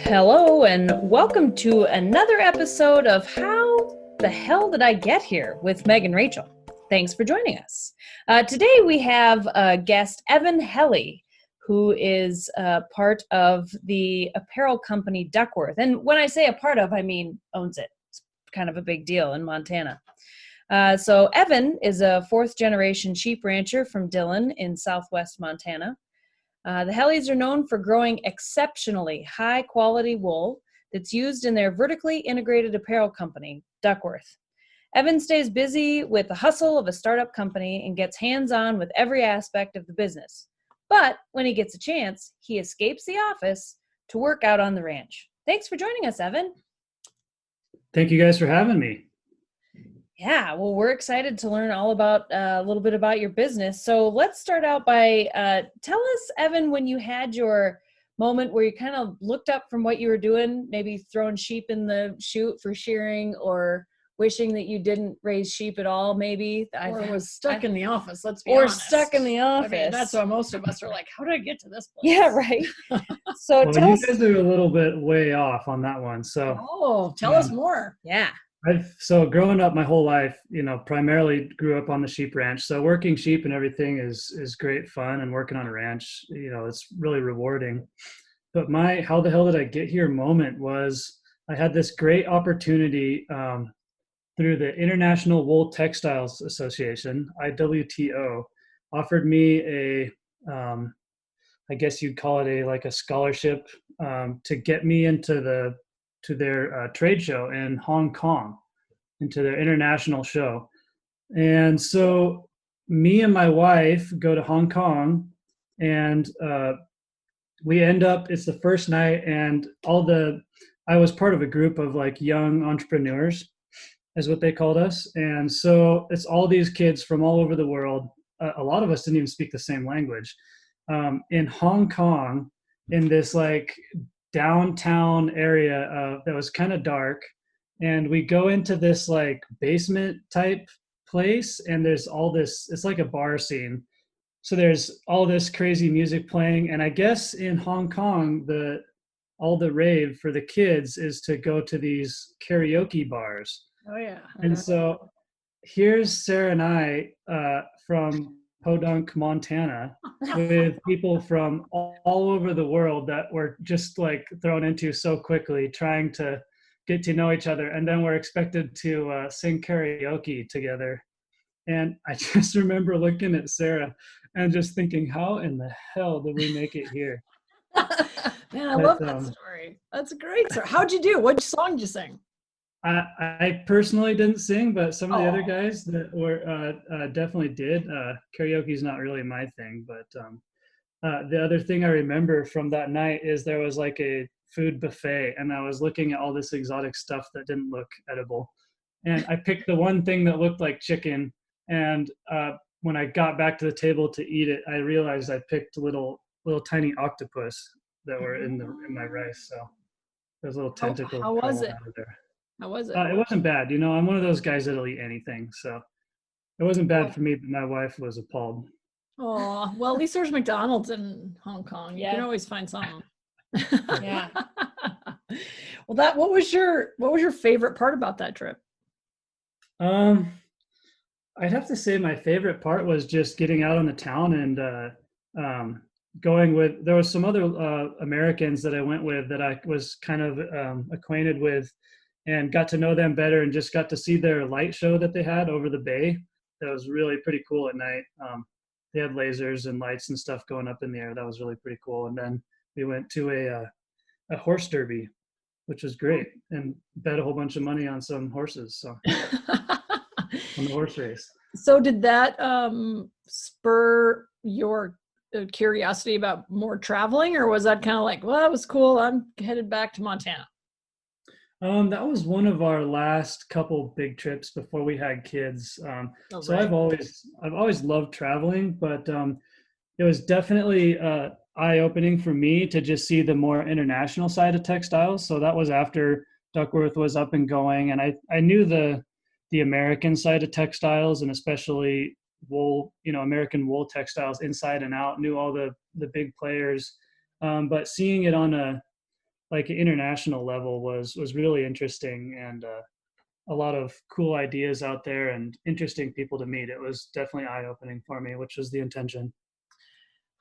Hello, and welcome to another episode of How the Hell Did I Get Here with Meg and Rachel. Thanks for joining us. Today we have guest Evan Helle, who is part of the apparel company Duckworth. And when I say a part of, I mean owns it. It's kind of a big deal in Montana. So Evan is a fourth-generation sheep rancher from Dillon in southwest Montana. The Helles are known for growing exceptionally high-quality wool that's used in their vertically integrated apparel company, Duckworth. Evan stays busy with the hustle of a startup company and gets hands-on with every aspect of the business. But when he gets a chance, he escapes the office to work out on the ranch. Thanks for joining us, Evan. Thank you guys for having me. Yeah, well, we're excited to learn all about a little bit about your business. So let's start out by tell us, Evan, when you had your moment where you kind of looked up from what you were doing, maybe throwing sheep in the chute for shearing or wishing that you didn't raise sheep at all, maybe. Or was stuck in the office, let's be honest. Or stuck in the office. I mean, that's what most of us are like, how did I get to this place? Yeah, right. So Well, tell you us. guys are a little bit way off on that one. Oh, tell us more. Yeah. So growing up my whole life, primarily grew up on the sheep ranch. So working sheep and everything is great fun, and working on a ranch, it's really rewarding. But my how the hell did I get here moment was I had this great opportunity through the International Wool Textiles Association, IWTO, offered me a I guess you'd call it a scholarship to get me into their trade show in Hong Kong, into their international show. And so me and my wife go to Hong Kong, and we end up, it's the first night, and I was part of a group of like young entrepreneurs, is what they called us. And so it's all these kids from all over the world. A lot of us didn't even speak the same language. In Hong Kong, in this like downtown area that was kind of dark, and we go into this like basement type place, and there's all this, it's like a bar scene, so there's all this crazy music playing. And I guess in Hong Kong, all the rave for the kids is to go to these karaoke bars. Oh yeah. And so here's Sarah and I from Podunk, Montana, with people from all over the world that were just like thrown into so quickly, trying to get to know each other. And then we're expected to sing karaoke together. And I just remember looking at Sarah and just thinking, how in the hell did we make it here? Man, I love that story. That's great. So how'd you do? What song did you sing? I personally didn't sing, but some of the other guys that were definitely did. Karaoke is not really my thing, but the other thing I remember from that night is there was like a food buffet, and I was looking at all this exotic stuff that didn't look edible, and I picked the one thing that looked like chicken. And when I got back to the table to eat it, I realized I picked little tiny octopus that were in my rice. So those little tentacles. How was it? Out of there. How was it? It wasn't bad. I'm one of those guys that'll eat anything. So it wasn't bad for me, but my wife was appalled. Oh, well, at least there's McDonald's in Hong Kong. You can always find something. Yeah. Well, what was your favorite part about that trip? I'd have to say my favorite part was just getting out on the town and going with, there was some other Americans that I went with that I was kind of acquainted with, and got to know them better, and just got to see their light show that they had over the bay. That was really pretty cool at night. They had lasers and lights and stuff going up in the air. That was really pretty cool. And then we went to a horse derby, which was great, and bet a whole bunch of money on some horses. So on the horse race. So did that spur your curiosity about more traveling, or was that kind of like, well, that was cool, I'm headed back to Montana? That was one of our last couple big trips before we had kids. So right. I've always loved traveling, but it was definitely eye-opening for me to just see the more international side of textiles. So that was after Duckworth was up and going, and I knew the American side of textiles, and especially wool, American wool textiles inside and out, knew all the big players. But seeing it on like an international level was really interesting, and a lot of cool ideas out there and interesting people to meet. It was definitely eye-opening for me, which was the intention.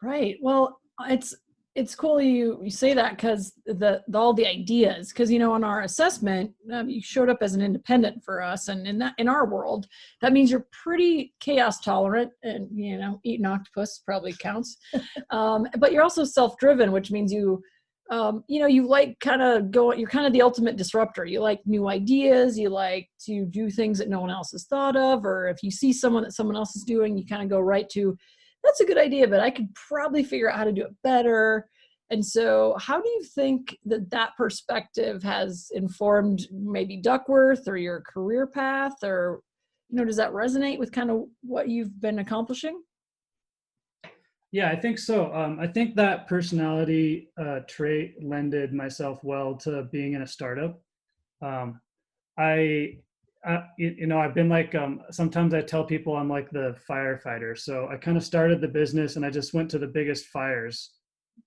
Right. Well, it's cool you say that, because the all the ideas, because on our assessment, you showed up as an independent for us, and in our world that means you're pretty chaos tolerant, and eating octopus probably counts, but you're also self-driven, which means you like kind of you're kind of the ultimate disruptor. You like new ideas, you like to do things that no one else has thought of, or if you see someone that someone else is doing, you kind of go right to, that's a good idea, but I could probably figure out how to do it better. And so how do you think that perspective has informed maybe Duckworth or your career path, or, does that resonate with kind of what you've been accomplishing? Yeah, I think so. I think that personality trait lended myself well to being in a startup. Um, I've been like, sometimes I tell people I'm like the firefighter. So I kind of started the business and I just went to the biggest fires,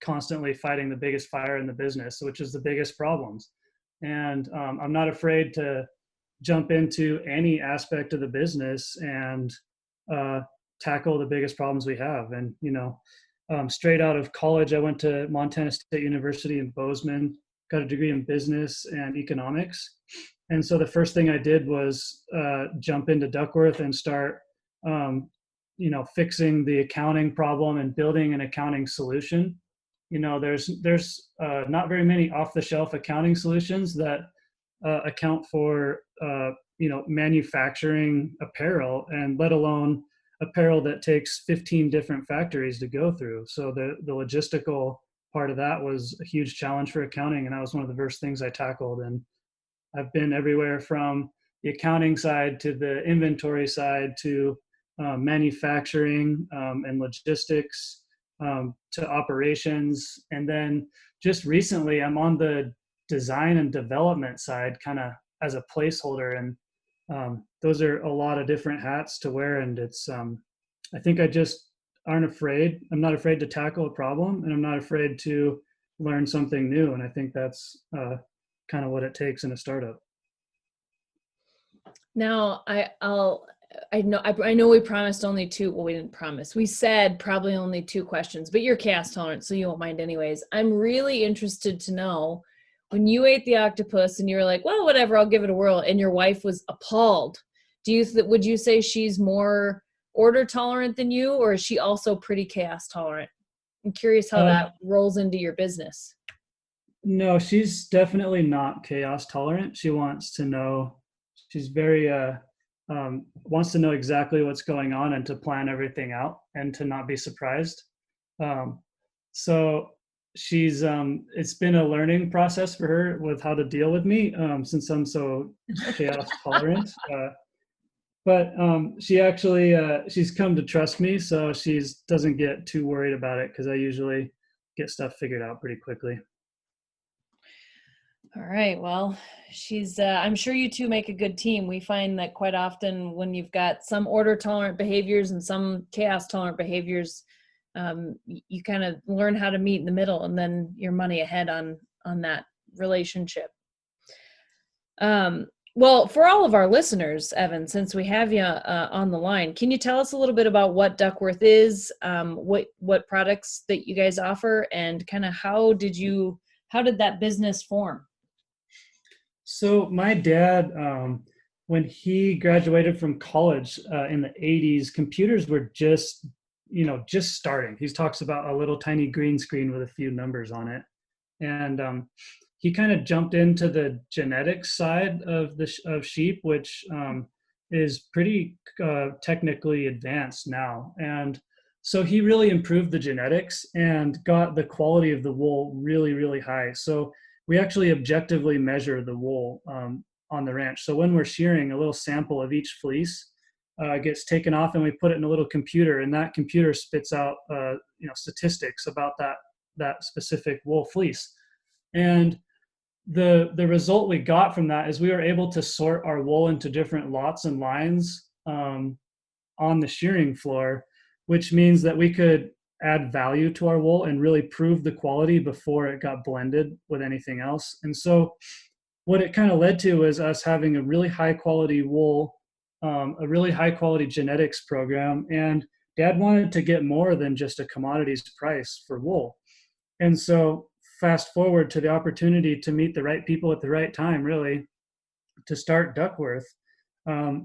constantly fighting the biggest fire in the business, which is the biggest problems. And I'm not afraid to jump into any aspect of the business and uh, tackle the biggest problems we have. And, straight out of college, I went to Montana State University in Bozeman, got a degree in business and economics. And so the first thing I did was jump into Duckworth and start, fixing the accounting problem and building an accounting solution. There's not very many off-the-shelf accounting solutions that account for manufacturing apparel, and let alone apparel that takes 15 different factories to go through. So the logistical part of that was a huge challenge for accounting, and that was one of the first things I tackled. And I've been everywhere from the accounting side to the inventory side to manufacturing and logistics, to operations. And then just recently, I'm on the design and development side, kind of as a placeholder. And those are a lot of different hats to wear. And it's, I think I just I'm not afraid to tackle a problem, and I'm not afraid to learn something new. And I think that's kind of what it takes in a startup. Now, I know we promised only two. Well, we didn't promise. We said probably only two questions, but you're chaos tolerant, so you won't mind anyways. I'm really interested to know, when you ate the octopus and you were like, well, whatever, I'll give it a whirl, and your wife was appalled. Would you say she's more order tolerant than you, or is she also pretty chaos tolerant? I'm curious how that rolls into your business. No, she's definitely not chaos tolerant. She wants to know. She's very wants to know exactly what's going on and to plan everything out and to not be surprised. So she's it's been a learning process for her with how to deal with me, since I'm so chaos tolerant. But she actually she's come to trust me, so she doesn't get too worried about it, because I usually get stuff figured out pretty quickly. All right. Well, I'm sure you two make a good team. We find that quite often when you've got some order tolerant behaviors and some chaos tolerant behaviors, you kind of learn how to meet in the middle, and then you're money ahead on that relationship. Well, for all of our listeners, Evan, since we have you on the line, can you tell us a little bit about what Duckworth is, what products that you guys offer, and kind of how did that business form? So my dad, when he graduated from college in the 80s, computers were just starting. He talks about a little tiny green screen with a few numbers on it. And he kind of jumped into the genetics side of sheep, which is pretty technically advanced now. And so he really improved the genetics and got the quality of the wool really, really high. So we actually objectively measure the wool on the ranch. So when we're shearing, a little sample of each fleece gets taken off, and we put it in a little computer, and that computer spits out statistics about that specific wool fleece. And the result we got from that is we were able to sort our wool into different lots and lines on the shearing floor, which means that we could add value to our wool and really prove the quality before it got blended with anything else. And so what it kind of led to was us having a really high quality wool, a really high quality genetics program. And Dad wanted to get more than just a commodities price for wool. And so fast forward to the opportunity to meet the right people at the right time, really, to start Duckworth.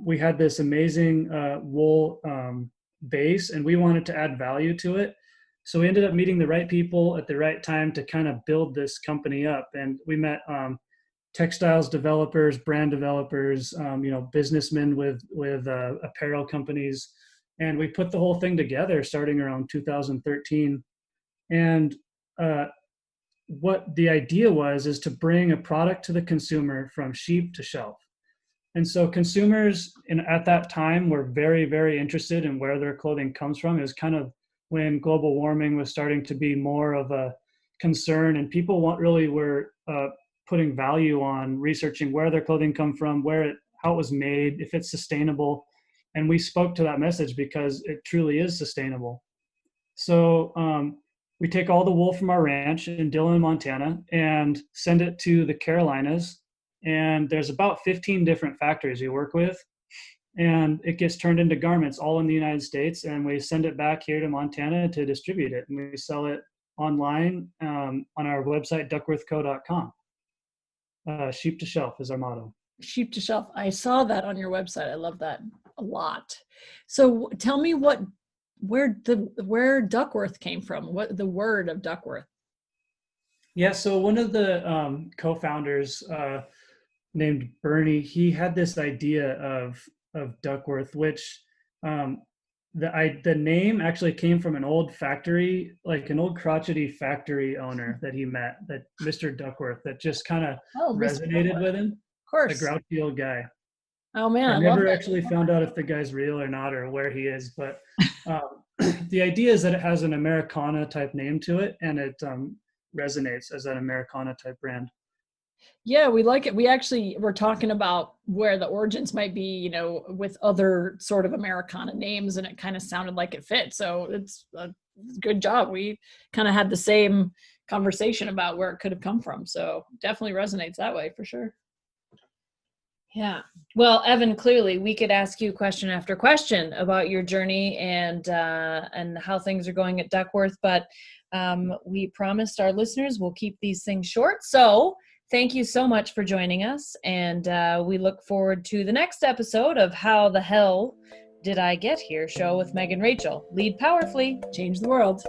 We had this amazing wool base, and we wanted to add value to it. So we ended up meeting the right people at the right time to kind of build this company up. And we met textiles developers, brand developers, businessmen with apparel companies, and we put the whole thing together starting around 2013. And what the idea was is to bring a product to the consumer from sheep to shelf. And so consumers at that time were very, very interested in where their clothing comes from. It was kind of when global warming was starting to be more of a concern, and people really were putting value on researching where their clothing come from, how it was made, if it's sustainable. And we spoke to that message because it truly is sustainable. So we take all the wool from our ranch in Dillon, Montana, and send it to the Carolinas. And there's about 15 different factories we work with. And it gets turned into garments all in the United States. And we send it back here to Montana to distribute it. And we sell it online on our website, duckworthco.com. Sheep to shelf is our motto. Sheep to shelf. I saw that on your website. I love that a lot. So tell me where Duckworth came from, what the word of Duckworth. Yeah, so one of the co-founders named Bernie, he had this idea of Duckworth, which the name actually came from an old factory, like an old crotchety factory owner that he met, that Mr. Duckworth, that just kind of resonated with him. Of course. A grouchy old guy. Oh man, I never actually found out if the guy's real or not or where he is, but the idea is that it has an Americana type name to it, and it resonates as an Americana type brand. Yeah, we like it. We actually were talking about where the origins might be, with other sort of Americana names, and it kind of sounded like it fit. So it's a good job. We kind of had the same conversation about where it could have come from. So definitely resonates that way for sure. Yeah. Well, Evan, clearly we could ask you question after question about your journey and how things are going at Duckworth, but we promised our listeners we'll keep these things short. So thank you so much for joining us. And we look forward to the next episode of How the Hell Did I Get Here show with Meg and Rachel. Lead powerfully. Change the world.